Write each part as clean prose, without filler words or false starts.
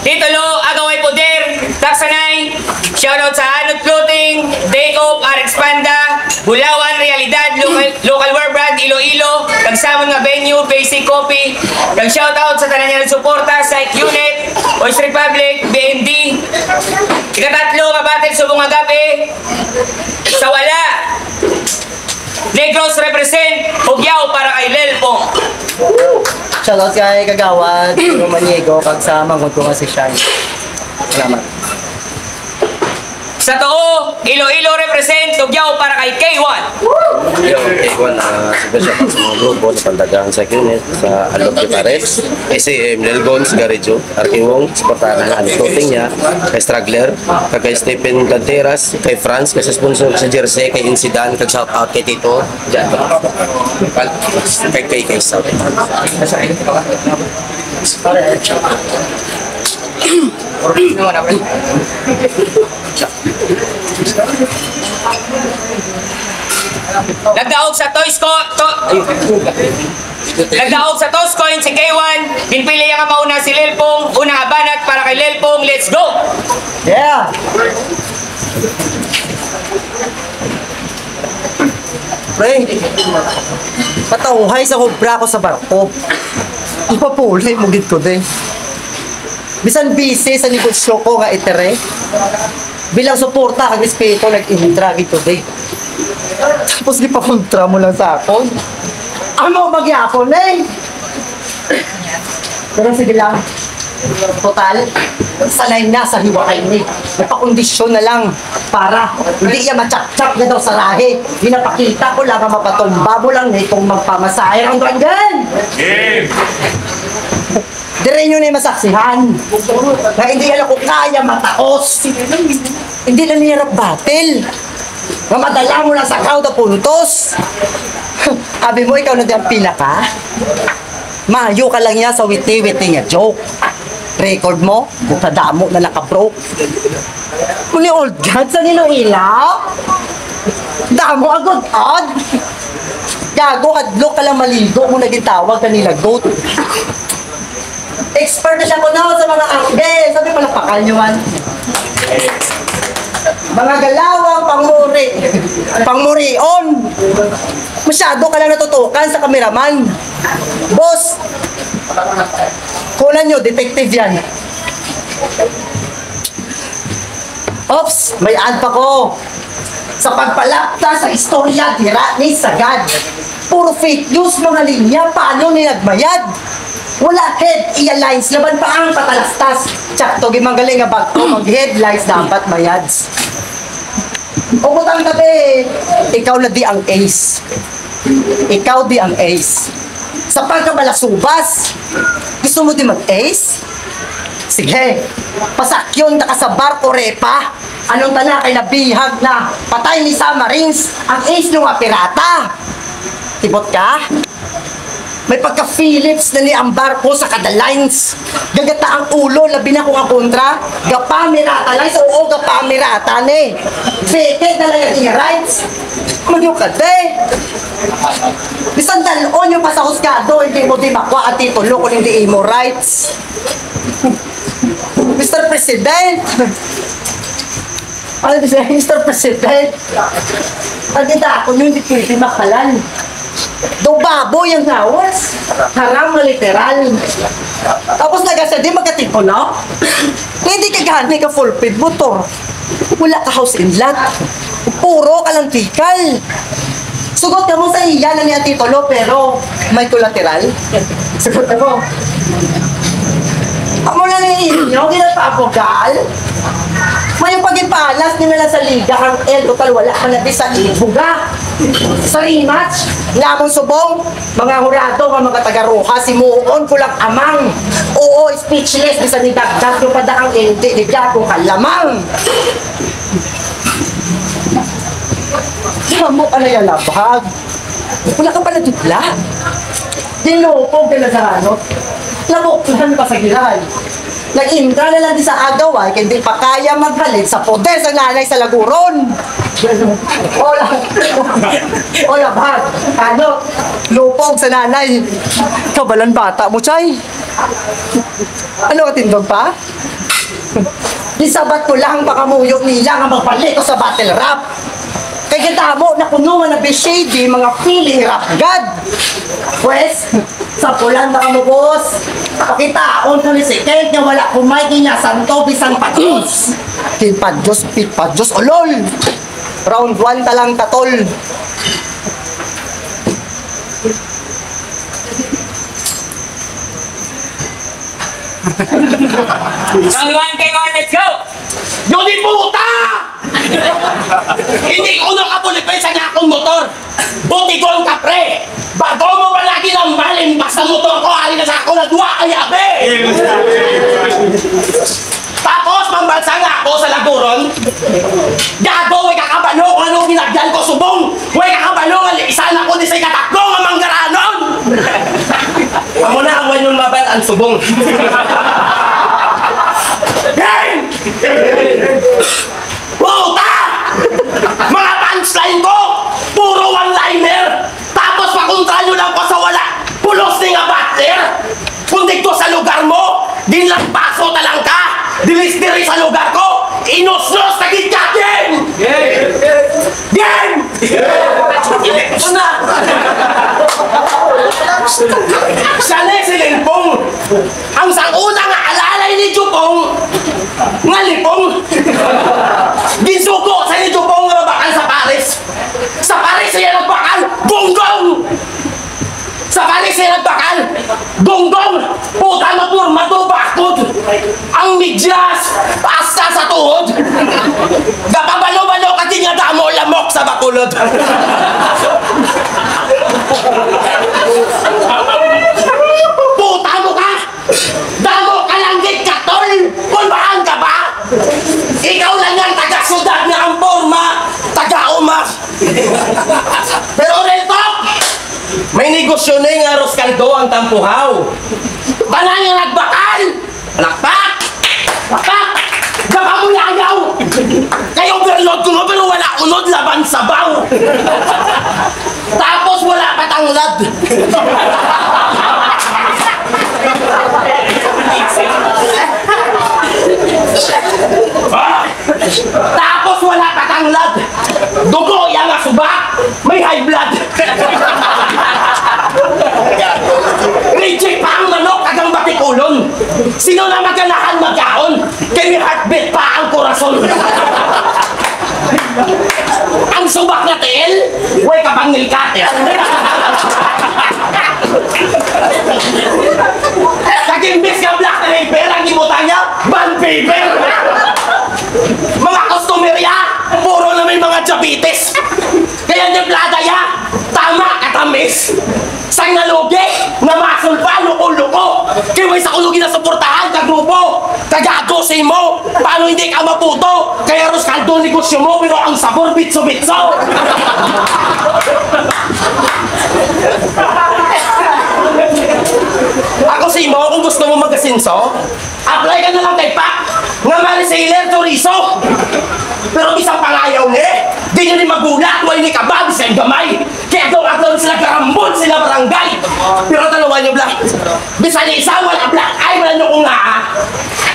Titulo, Agaway Poder, Taksanay, shoutout sa Hanot Clothing, Daycop, RX Panda, Bulawan, Realidad, Local Wear Brand, Iloilo, Kagsamon nga venue, Basic Coffee, kag-shoutout sa tanan niya nagsuporta, Psych Unit, Voice Republic, BND, ikatatlo, kabatil subong agape, sa wala, Negros represent, Hugyaw para kay Lelpong. Shoutout kay Kagawad, Maniego, kag sa mangod ko kasi siya. Salamat. Sa Too, Iloilo represent, Hugyaw para kay K1. K1 na siya sa mga grupo sa Pandagang sa Unit, sa Alok de Pares, SM Nelgons, Garejo, Arkiwong, supportahan na ang clothing niya, kay Struggler, kay Stephen Canteras, kay Franz, kay sa sponsor sa Jersey, kay Insidan, kay shout out kay Tito, dyan. Kay South. Nagdaog sa Nagdaog sa Toys Coin si K1. Pinpili nga mauna si Lelpong. Unang abanat para kay Lelpong. Let's go! Yeah! Pre, patauhay sa kubra ko sa barko. Ipapulay mo gid ko din. Bisan busy sa negosyo ko nga itere. Bilang suporta kag respeto nag-intra gito day. Tapos di pa kontra mo lang sa akon. Ano magyapon eh? Pero sige lang. Total, sanay na sa hiwakay ni. Nagpakondisyon na lang para hindi niya matsak-tsak na daw sa lahi. Pinapakita ko lang ang mapatumba mo lang na itong magpamasahe ang dranggan. Dire nyo na yung masaksihan na hindi alam ko kaya mataos. Hindi na nirap battle. Mamadala mo lang sa kauda puntos. Abi mo, ikaw na di ang pinaka. Mayo ka lang yan sa witi-witi nga joke. Record mo, bukadamo na nakabroke. Muli old god sa Niloilo? Damo agad ad. Gago, adlok ka lang maligo mo naging tawag ka nila goat. Expert na siya ko na sa mga angle. Sabi pala pakal nyo man. Mga galawang pangmurion. Masyado ka lang natutukan sa kameraman. Boss, kunan nyo, detective yan. Ops, may ad pa ko. Sa pagpalapta sa istorya, dira ni sagad. Puro fake news mga linya, paano nilagmayad? Wala head, i-lines, laban pa ang patalastas. Tsak, to gimanggaling nga bag ko, mag-headlines dapat mayads. Ukutang tabi, ikaw na di ang ace. Ikaw di ang ace. Sa pagkabalasubas, gusto mo di mag-ace? Sige, pasakyon na ka sa bar o repa. Anong tana kay nabihag na patay ni Samarins ang ace nung pirata? Tibot ka? May pagka-Philips na ni ang barko sa kada lines. Gagata ang ulo, labi na kung ang kontra. Gapamirata lines, oo, gapamirata ni. Beke na lang yung rights. Manyo ka, de. Bisan dalon yung pa sa huskado, hindi mo di makwa at titulo kung hindi mo rights. Mr. President. Ano ba Mr. President? Pagkita ako nyo, hindi pwede makalan. Do baboy ang lawas. Haram na literal. Tapos nagasa di magkatipo na. Hindi ka gani ka full feed motor. Wala ka house in lot. Puro ka lang tikal. Sugot ka mo sa iya na niya titulo pero may collateral. Sugot ka mo. Amo lang yung inyo, ginapaapogal. May yung pag-ipalas nila sa liga ang total wala ka na sa ibuga. Sa rematch, lamang subong, mga hurado, mga taga-ruha, si Muon, kulang amang. Oo, speechless, bisa ni Dagdag, yung padakang hindi, di ko kalamang. Di ba mo pala yung labhag? Wala ka pala dutla? Dinupog ka na sa ano? Laboklan pa sa gilan. Nag-intra na lang di sa agaway, hindi pa kaya maghalit sa poder sa nanay sa laguron. Ola, bag. Ano? Lupog sa nanay. Kabalan bata mo, Chay. Ano ka tindog pa? Isabat ko lang baka muyo nila nga magbalik ko sa battle rap. Kaya damo na kuno nga na shady mga feeling rap god. Pues, sa pulan na mo boss. Pakitaon ko ni si Kent nga wala kumay niya santo bisan padyos. Padyos, padyos, olol. Round 1 talang katol. Round 1, take on, let's go! Yun di puta! Hindi ko nakapulipen sa akong motor. Buti ko ang kapre. Bago mo palagi ng balin basta motor ko, halina sa ako na duwa kayabe. Tapos mambalsa nga ako sa laguron. Gago, way kakabalo kung anong ginagyan ko subong. Way kakabalo nga liisan ako ni say katakbo nga manggaranon. Amo na ang yung mabal ang subong. Game! Puta! Mga punchline ko! Puro one-liner! Tapos pakontra nyo lang ko sa wala! Pulos ni nga batter! Kung dito sa lugar mo, dinlampaso talang ka! Dilis-diri sa lugar ko! Inus-nus na gitya! Game! Game! Ito na! Siya na si Lilpong! Ang sanguna nga alalay ni Jupong nga lipong! Ginsuko sa ni Jupong nga bakal sa Paris! Sa Paris siya nagbakal! Gonggong! Sa Paris siya nagbakal! Gonggong! Puta na purma to bakod! Ang midyas! Asta sa tuhod! Gapabalo-balo kasi nga damo lamok sa bakulod! Puta mo ka! Damo ka langgit ka, tol! Kulbahan ka ba? Ikaw lang ang taga-sudad na ang forma, taga-umak! Pero real talk, may negosyo na yung aros kaldo ang tampuhaw. Tanan yung nagbakal! Lakpak! Lakpak! Gaba mo lagaw! Kaya overload ko no, pero wala unod laban sabaw! Tapos wala patanglad! Tapos wala patanglad! Dugo yang asubak! May high blood! Reject pa ang manok kagang batikulon! Sino na maganahan magkaon? Kaya may heartbeat pa ang korason! Ang subak na tel, way kabangil ka tel! Kagimbis ka black paper, ang ibutan niya, bond paper! Mga customerya, puro na may mga diabetes! Kaya niplada ya, tama katamis! Sang nalugi, namasol pa, luko-luko! Kaya may sa kulugi na suportahan ka grupo! Kagagosin mo! Paano hindi ka maputo? Kaya ros kaldo negosyo mo, pero ang sabor bitso-bitso! Ako si Mo, kung gusto mo mag-asinso, apply ka na lang kay Pak, nga Marisailor Chorizo. Pero isang pangayaw di nyo ni magulat, way ni kabab sa gamay. Kaya daw ako sila karambol, sila barangay. Pero tanawan nyo blang, bisa ni isa, wala black eye, wala nyo kung nga.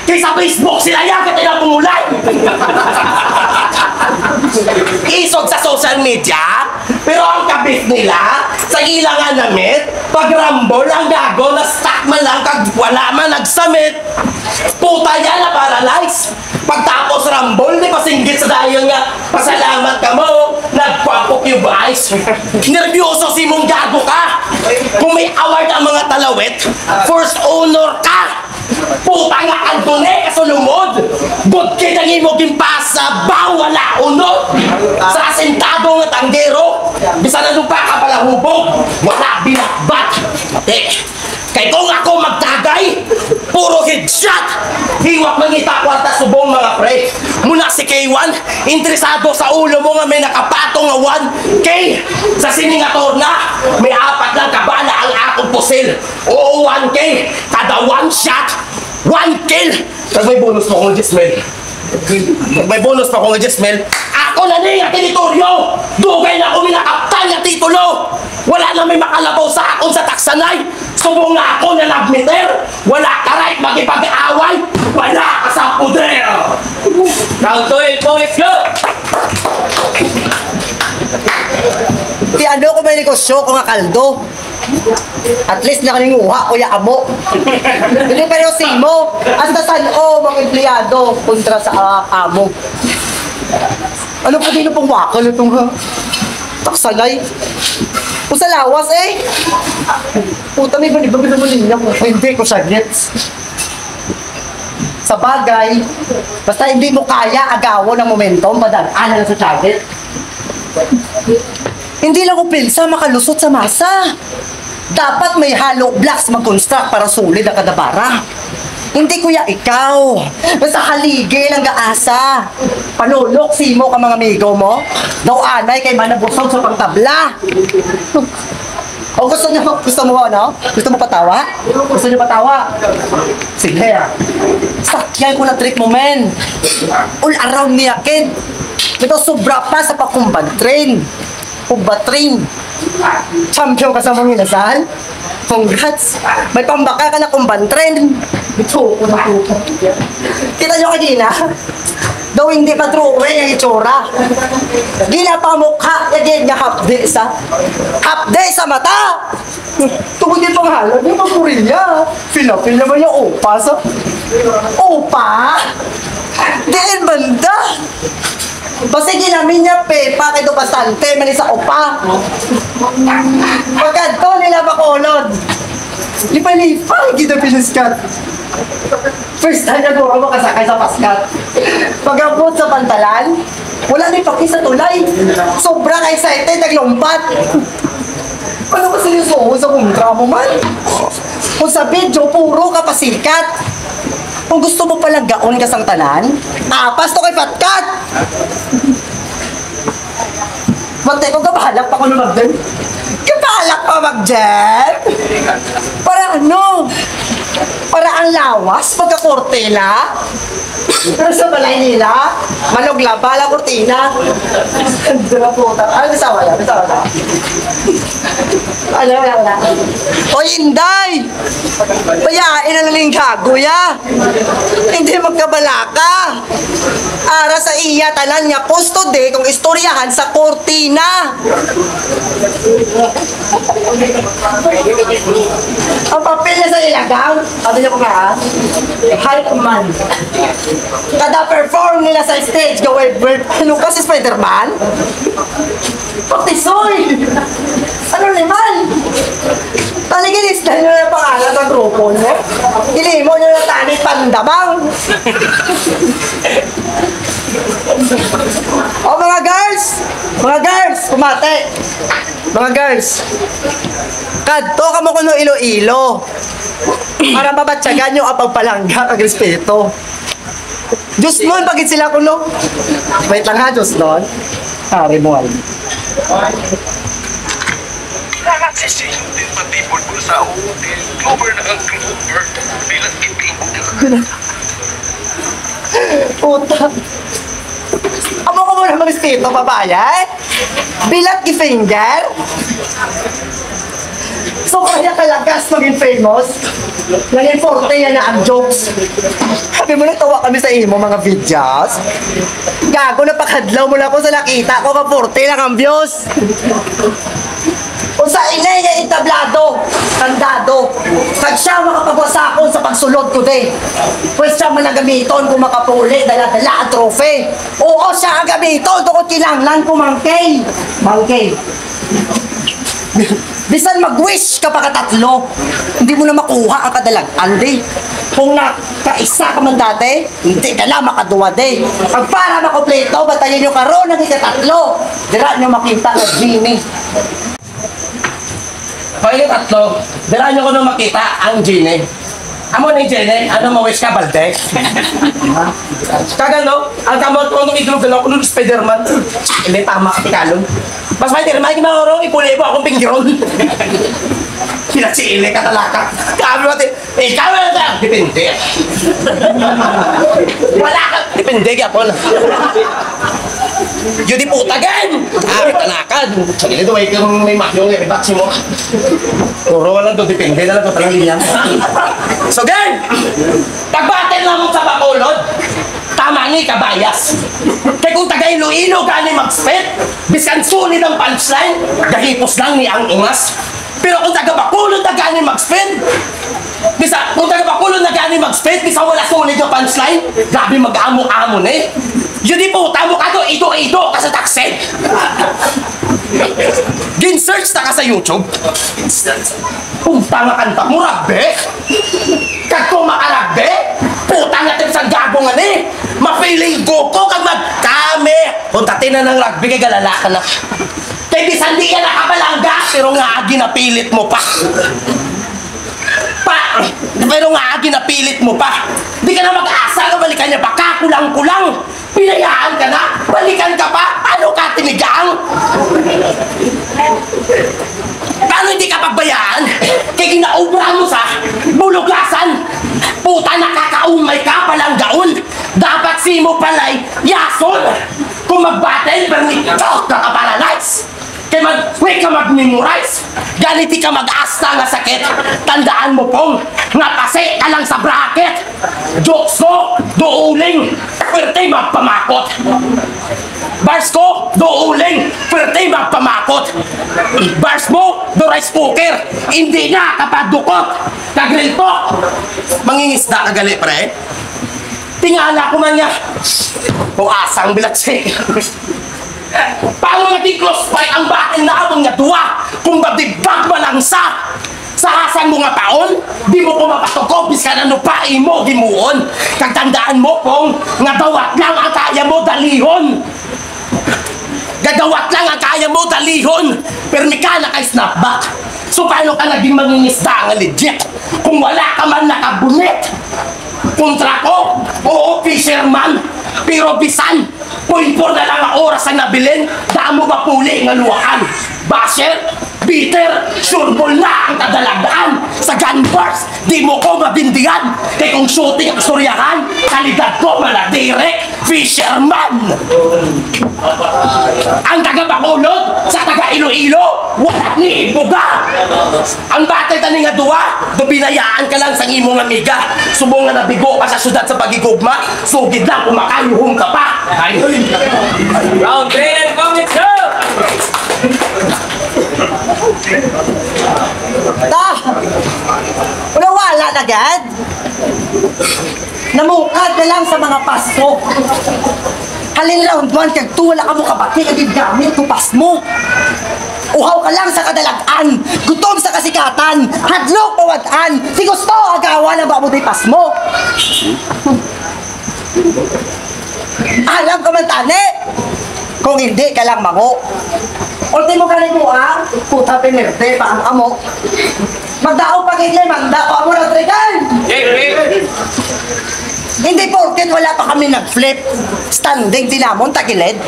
Kaya sa Facebook sila yan, kaya na pumulay. Isog sa social media, pero ang kabit nila, sa ilangan namit, pag rambol ang gago, na stuck man lang, kag wala man nagsamit. Puta yan na paralyze. Pagtapos rambol, di pasinggit sa dahil nga, pasalamat ka mo, nagpapok yung guys. Nervyoso si mong gago ka. Kung may award ang mga talawit, first honor ka. Puta nga Antone, kasulumod. Good kid ang imo gimpasa, bawala unod. Sa asentado nga tanggero, bisa na lupa ka pala hubog, wala binakbat. Kay kung ako magtagay, puro headshot. Hiwak mangita kwarta subong mga pre. Muna si K1, interesado sa ulo mo nga may nakapatong nga 1K. Sa siningator na, may 4 lang kabala ang akong pusil. Oo, 1K, kada 1 shot, 1 kill. Pag may bonus pa kung Jesmel. Pag may bonus pa kung Jesmel, ako na niya teritoryo. Dugay na ako minakaptan ng titulo. Wala na may makalabaw sa akon sa taksanay. Subong nga ako na nagmeter. Wala ka right magipag-away. Wala ka sa poder. Round 12 po, let's go! Di ano ko may negosyo ko nga kaldo. At least nakalinguha ko ya amo. Hindi pa yung simo. Hasta saan o mga empleyado kontra sa amo. Ano po din pong wakal itong ha? Taksalay. Kung sa lawas eh. Puta may balibag na niya ko. Hindi ko siya gets. Sa bagay, basta hindi mo kaya agawan ng momentum, padaan na sa target. Hindi lang ko pilsa makalusot sa masa. Dapat may hollow blocks mag-construct para sulit ang kadabara. Hindi kuya ikaw. Basta haligi lang gaasa. Panulok simo ka mga amigo mo. Daw anay kay manabusog sa pangtabla. O gusto mo ano? Gusto mo patawa? Gusto niyo patawa? Sige. Sakyan ko na trick mo men. All around niya kid. Ito sobra pa sa pakumbad train. Kumbatrin. Champion ka sa mga inasal. Congrats. May pambaka ka na kumbantrin. Ito, kita nyo kanina? Daw hindi pa true ang itsura. Gina pa mukha. Yan niya hapde sa mata. Tungkol din pang halad. Yung papurin niya. Pinapil naman yung opa sa... Opa? Diyan banda. Basta ginamin niya pepa kay do bastante man sa opa. Pagkanto nila makulod. Lipa-lipa gito piniskat. First time na doon ako kasakay sa paskat. Pag-abot sa pantalan, wala na ipaki sa tulay. Sobrang excited, naglumpat. Ano ba sinusuho sa kontra mo man? Kung sa video, puro ka pasikat. Kung gusto mo palang gaon ka sang tanan, apas to kay Patkat! Magtay ko, kabahalak pa ko na mag-jen. Kabahalak pa mag-jen? Para ano? Para ang lawas pagka-kortela? Pero sa balay nila, manugla pa lang kortina. Dura puta. Ano nasawa yan? Nasawa na? Ano wala? Hoy, Inday! Bayain na lang yung gago ya! Hindi magkabalaka! Ara sa iya tanan nga kustode kung istoryahan sa kortina! Ang papel na sa ilagaw, ano niyo ko nga? Hype man. Kada perform nila sa stage, gawin, ano ka si Spider-Man? Patisoy! Ano naman? Taligilis na nyo na pangalan ng grupo nyo? Ilimo nyo na tani pandamang! O mga girls! Mga girls! Kumate! Mga girls! Kadto ka mo kuno Iloilo! Para mabatsagan nyo ang pagpalangga ang respeto. Diyos nun, pagit sila kuno. Wait lang ha, Diyos nun. Hari mo ay. Nagsising din patipol ko sa hotel. Clover na ang clover. Bilang iting. Puta. Amo ko muna ng respeto, babae. Bilat ki-finger. So kaya kalagas maging famous. Naging forte yan na ang jokes. Sabi mo na tawa kami sa imo mga videos. Gago na pakadlaw mo na ako sa nakita ko ka forte lang ang views. Kung sa inay niya entablado, tandado, kag siya makapagwasakon sa pagsulod ko de. Pwes siya managamiton kung makapuli, dala-dala ang trophy. Oo, siya ang gamiton, tukot kinanglan ko mangkay. Mangkay. Bisan mag-wish ka pa katatlo, hindi mo na makuha ang kadalagan, di. Kung nakaisa ka man dati, hindi ka na makaduwa, di. Pag para makompleto, batayin nyo karoon ng ikatatlo. Dira nyo makita na Genie. Pag yung tatlo, dala nyo ko nung makita ang Genie. Amo na yung Genie, ano ma-wish ka, balde? Kagano, ang kamot ko nung idulog ko nung Spider-Man. Hindi, tama ka, pikalon. Mas may tirma, hindi makarong ipuli po akong pinggiron. Pinatsili ka talaga. Kami natin, ikaw na lang. Depende. Wala ka. Depende ka po na. Yun di puta gan. Talakan. Sige nito, may makyong i-batch mo. Puro lang to, depende na lang to talang linya. So gan, pagbatin lang mo sa Bacolod, tama ni kabayas. Kaya kung taga Iloilo gani mag-spit, biskan sunid ang punchline, gahipos lang ni ang ungas. Pero kung taga Bacolod na gani mag-spit, kung taga Bacolod na gani mag-spit, bisa wala sunid yung punchline, grabe mag-amo-amo na eh. Yun di po, tamo ka to, ito ka sa taxi. Gin-search na ka sa YouTube. Punta nga kanta mo, ragbe. Kag ko makaragbe, puta nga tayo sa gabongan eh. Ma-feeling ko kag magkame. Punta tina ng rugby kay galala ka na. Kay bisan di ka nakabalangga, pero nga agi napilit mo pa. Pero nga agi napilit mo pa. Di ka na mag-asa na balikan niya pa, kakulang-kulang. Pinayaan ka na, balikan ka pa, ano ka tinigang? Paano hindi ka pagbayaan? Kaya ginaubra mo sa buluglasan. Puta, nakakaumay ka palang gaon. Dapat simo palay, yason. Kung mag-battle, pero ito ka paralyze. Kaya wait ka mag-memorize. Ganiti ka mag-asta nga sakit. Tandaan mo pong, nga pase ka lang sa bracket. Jokes ko, douling, pwerte magpamakot. Bars ko, douling, pwerte magpamakot. Bars mo, do rice cooker, hindi na kapadukot. Kagril to, mangingisda ka gali pre. Tingala ko man niya. Buasang bilatsi. Paano natin close fight ang batin na among nga duwa kung badibag malangsa? Sa hasan mo nga paon, di mo ko mapatukob biskan ano pa imo gimuon. Kagtandaan mo pong nga dawat lang ang kaya mo dalihon. Gadawat lang ang kaya mo dalihon. Pero may ka na kay snapback. So paano ka naging mangingisda nga legit kung wala ka man nakabunit? Kontra ko, oo, fisherman. Pero bisan, 0.4 na lang ang oras ang nabilin, daan mo ba puli nga luwakan? Basher, bitter, sureball na ang kadalagaan. Sa gun bars, di mo ko mabindigan. Kaya kung shooting ang istoryahan, kalidad ko maladirek, fisherman. Ang taga Bacolod, sa taga Iloilo, wala ni ibuga. Ang batay tani nga duwa, binayaan ka lang sa imong amiga. Subong nga nabigo ka sa syudad sa pagigugma, sugid lang kumakayuhong ka pa. Round 3 and comment show! Wala na agad. Namukad na lang sa mga pasto. Halin round 1 kag 2 wala ka mo kabati kag gamit ko pas mo. Uhaw ka lang sa kadalagan, gutom sa kasikatan, hadlok pawadan, si gusto agawa na ba mo di pas mo. Alam ka man tani, kung hindi ka lang mango. Ultimo ka rin mo puta pinerte pa ang amo. Magdao pag hindi, magdao mo na trikan. Hindi porket wala pa kami nag-flip. Standing tinamon, tagilid.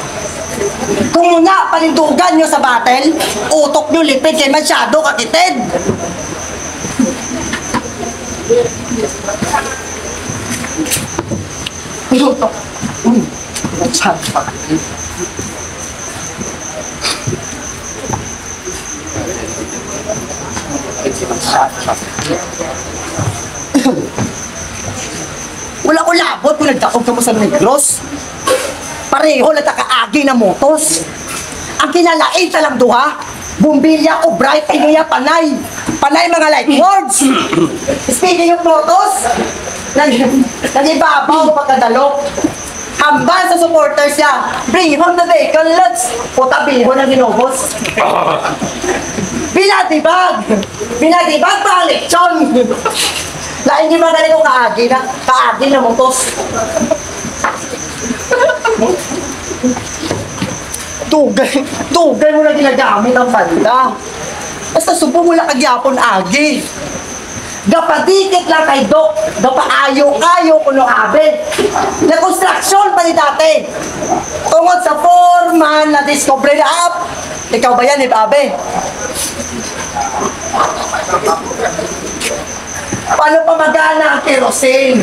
Kung muna panindugan nyo sa battle, utok nyo lipid kay masyado kakitid. Utok. Masyado kakitid. Wala ko labot kung nagdakog ka mo sa Negros. Pareho na takaagi na motos. Ang kinalain talang duha, bumbilya o bright ay niya panay. Panay mga light words. Speaking of motos, nagibabaw pagkadalok. Hambal sa supporters niya. Bring home the bacon, let's putabiho ng ginobos. Binatibag! Binatibag pa lechon! Lain yung mga ganito kaagi na motos. Tugay mo na ginagamit ang banda. Basta subo mo lang kagyapon agi. Gapadikit lang kay Dok. Gapaayo-ayo kuno abe. Na construction pa ni dati. Tungod sa foreman na discovery na up. Ikaw ba yan, Abe? Paano pa magana ang kerosene?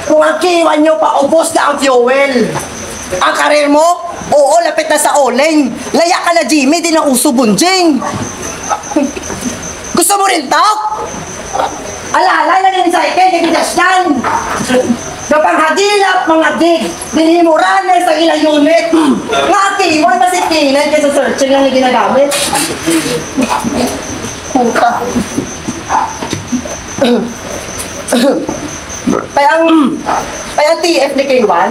Kung ang kiwan nyo paubos na ang fuel. Ang karir mo? Oo, lapit na sa oleng. Laya ka na, Jimmy, di na uso bunjing. Gusto mo rin talk? Alala na yung cycle, kagitasyan. Kapag hadilap mga dig, dinimura na sa ilang unit. Nga kiwan, masitinan kaysa searching lang yung ginagamit. Puta. Kaya ang TF ni K1,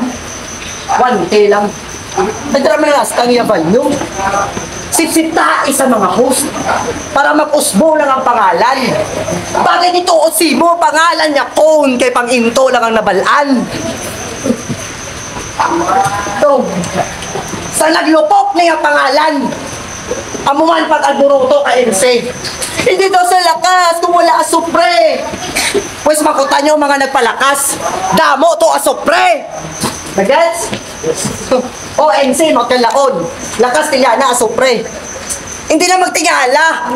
1K lang. Nagdara mo na nastang yaban nyo. Sipsiptahay sa mga host para mag-usbo lang ang pangalan. Bakit ito o Simo, pangalan niya Cone, kay pang-into lang ang nabalaan. So, sa naglupok niya ang pangalan, amuman pag-alburoto ka MC. Hindi daw sa lakas kung wala asupre. Pues makuta nyo mga nagpalakas. Damo to asupre. Nagets? O MC, magkalaon. Lakas nila na asupre. Hindi na magtingala.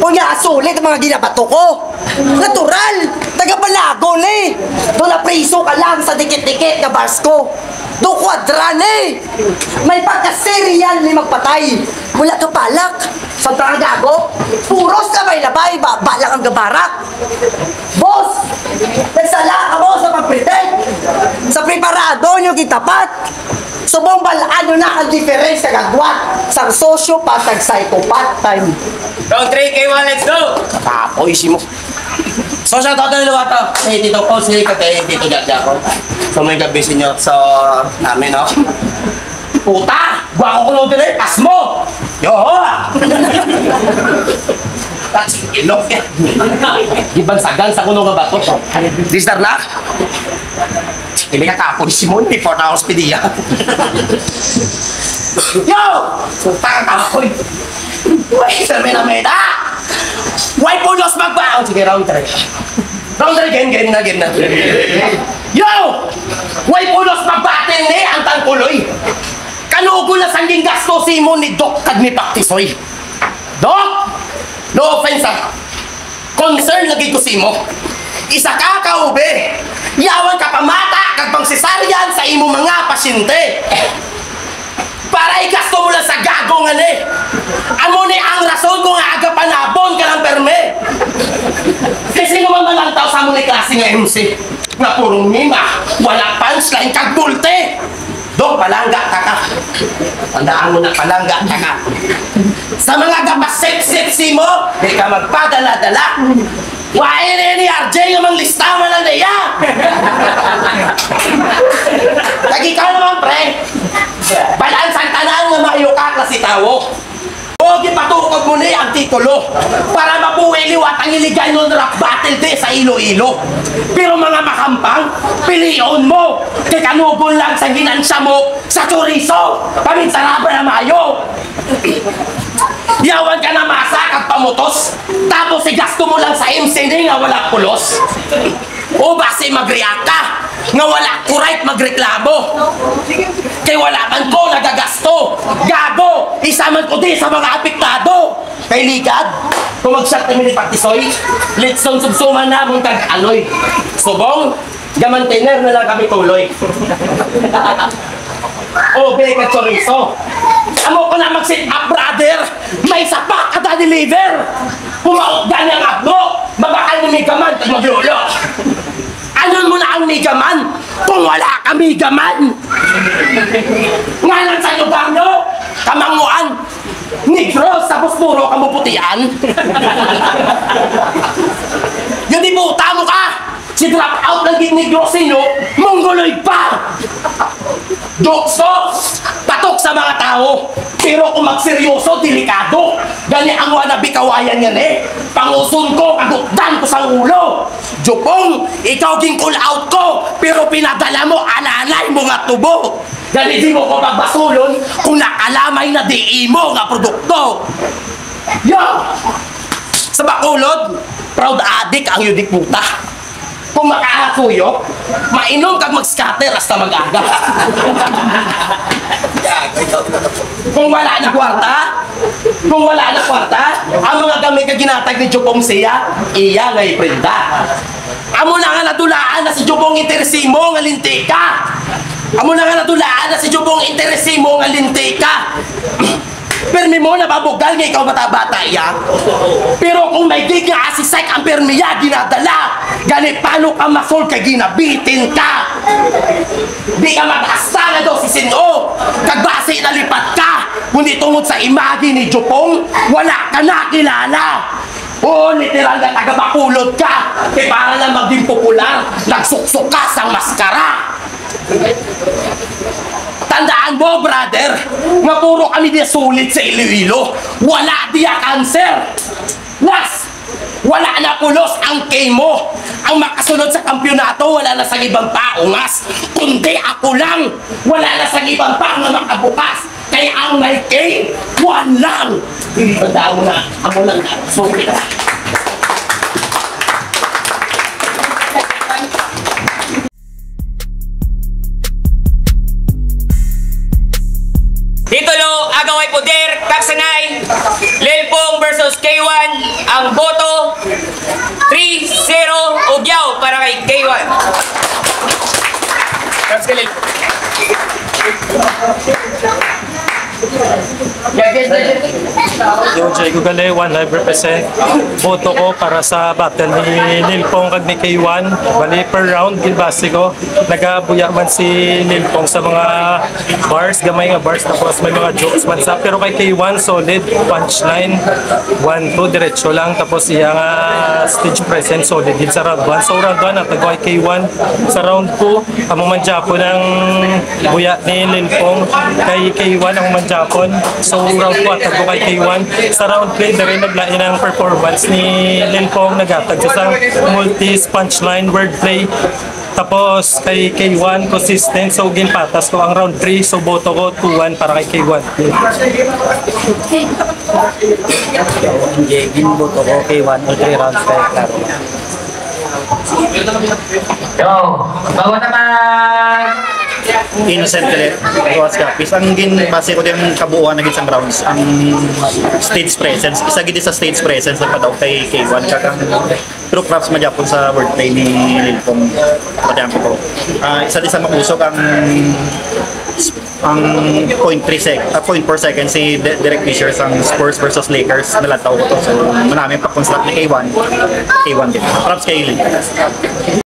Kung asulit ang mga ginabato ko. Natural. Taga-Balagon eh. Doon na priso ka lang sa dikit-dikit na barsko. Do kwadran eh. May pagka-serial ni magpatay. Wala ka palak. Sa gago, puros ka may labay, baba lang ang gabarak. Boss, nagsala ka mo sa pag-pretend. Sa preparado nyo kitapat. Subong balaan nyo na ang difference sa gagwat. Sa sociopath at psychopath time. Round 3, K1, let's go! Tapoy si mo. So siya total na wata. Eh, dito po si Kate, dito gagya ko. So may gabi sinyo sa namin, no? Puta! Bako ko nung dinay, pas mo! Yoho! That's ilok eh. Ibang sagan sa kuno nga bato. Distar na? Hindi ka kapoy si mo, hindi po na hospidia. Yo! Puta ka kapoy! Uy, sabi na meda! Why pulos magbaon? Sige, round 3. Round 3, game na. Yo! Why pulos magbatin ni ang tangkuloy? Kanugo na sangging gasto si mo ni Doc kag ni Paktisoy. Doc! No offense ah. Concern lagi ko si mo. Isa ka kaube. Yawan ka pamata kag pang cesarean sa imo mga pasyente. Para igasto mo lang sa gagongan eh. Amo ni ang rason kung aga panabon ka ng perme. Kasi naman malang tao sa mo ni klase nga MC. Nga purong mima, wala punchline kag bulte. Dok, palangga ka ka. Tandaan mo na palangga ka ka. Sa mga gabasip-sipsi mo, di ka magpadala-dala. Why ni RJ nga mang listaman lang niya? Lagi ka naman, pre. Balaan sa tanan nga maayo ka klase tawo. O, gipatukod mo ni ang titulo para mabuhay liwat ang iligal nun rap battle di sa Iloilo. Pero mga makampang, piliyon mo. Kay kanubon lang sa ginansya mo sa chorizo. Paminsaraba na mayo. Yawan ka na masak at pamutos. Tapos igasto mo lang sa MCD nga wala pulos. O basi mag-react ka nga wala ko right magreklamo. Kay wala man ko nagagasto. Gago! Isa man ko di sa mga apektado. Kay ligad, kung mag-shot kami ni Paktisoy, let's subsuman na mong tag-aloy. Subong, gamantainer na lang kami tuloy. O beka chorizo. Amo ko na mag-sit up, brother. May sapak at na-deliver. Pumaot gani ang abno. Mabakal ni Migaman at maglulo. Anon mo na ang Migaman kung wala ka Migaman. Nga lang sa lugar nyo, kamanguan. Negros, tapos puro kamuputian. Yung di puta mo ka. Si drop out ng Negros inyo, Mongoloid pa. Dokso, patok sa mga tao. Pero kung magseryoso, delikado. Gani ang wannabe kawayan yan eh. Pangusun ko, kagukdan ko sa ulo. Jupong, ikaw ging call out ko. Pero pinadala mo, alalay mo nga tubo. Gani di mo ko magbasulon kung nakalamay na di mo nga produkto. Yo! Sa Bacolod, proud addict ang yudik puta. Kung makaasuyo, mainom kag mag-scatter hasta mag-aga. Kung wala na kwarta, ang mga gamit na ginatag ni Jupong siya, iya ngay prenda. Amo na nga natulaan na si Jupong Intersimo nga lintika. Amo na nga natulaan na si Jupong Intersimo nga lintika. Permi mo na babugal nga ikaw bata-bata ya. Pero kung may gig nga asisay ang permi ya ginadala, gani paano ka masol ka ginabitin ka. Di ka mag-asta na daw si Sino. Kagbase na lipat ka. Kundi tungod sa imagi ni Jupong, wala ka na kilala. Oo, literal na taga-bakulod ka. E para lang maging popular, nagsuksok ka sa maskara. Tandaan mo, brother, nga puro kami di sulit sa Iloilo. Wala diya cancer. Plus, wala na pulos ang mo. Ang makasunod sa kampyonato, wala na sa ibang paungas. Kundi ako lang, wala na sa ibang pa nga makabukas. Kaya ang may K, one lang. Hindi ba daw na, ako lang na, sulit na. Titulo, Agaway Poder, Taksanay, Lelpong versus K1. Ang boto, 3-0 Ugyao para kay K1. Tapos kay Lelpong. Yung Jay Gugale, 100% boto ko para sa battle ni Lilpong kag ni K1. Bali per round, gilbase ko. Nagabuya man si Lilpong sa mga bars, gamay nga bars, tapos may mga jokes man sa. Pero kay K1, solid, punchline, 1-2, diretso lang. Tapos iya nga stage presence, solid din sa round 1. So round 1, natagaw kay K1. Sa round 2, ang manjapon ng buya ni Lilpong. Kay K1 ang manjapon. So round 2, natagaw kay K1. Sa round 3, na rin naglain ang performance ni Lilpong. Nagatag sa multis, punchline, wordplay. Tapos kay K1, consistent. So ginpatas ko ang round 3. So boto ko 2-1 para kay K1. Boto ko K1 all 3 rounds kay Claro. Yo, bawa naman! Innocent ulit. Gawas ka. Ang base ko din kabuuan na isang rounds. Ang stage presence. Isa gid sa stage presence na padaw kay K1. Kakang true props magyapon sa wordplay ni Lilpong. Padampo ko. Isa din sa makusog ang 0.4 seconds si Derek Fisher sa Spurs versus Lakers. Nalataw ko to. So, marami pa construct ni K1. K1 din. Props kay Lilpong.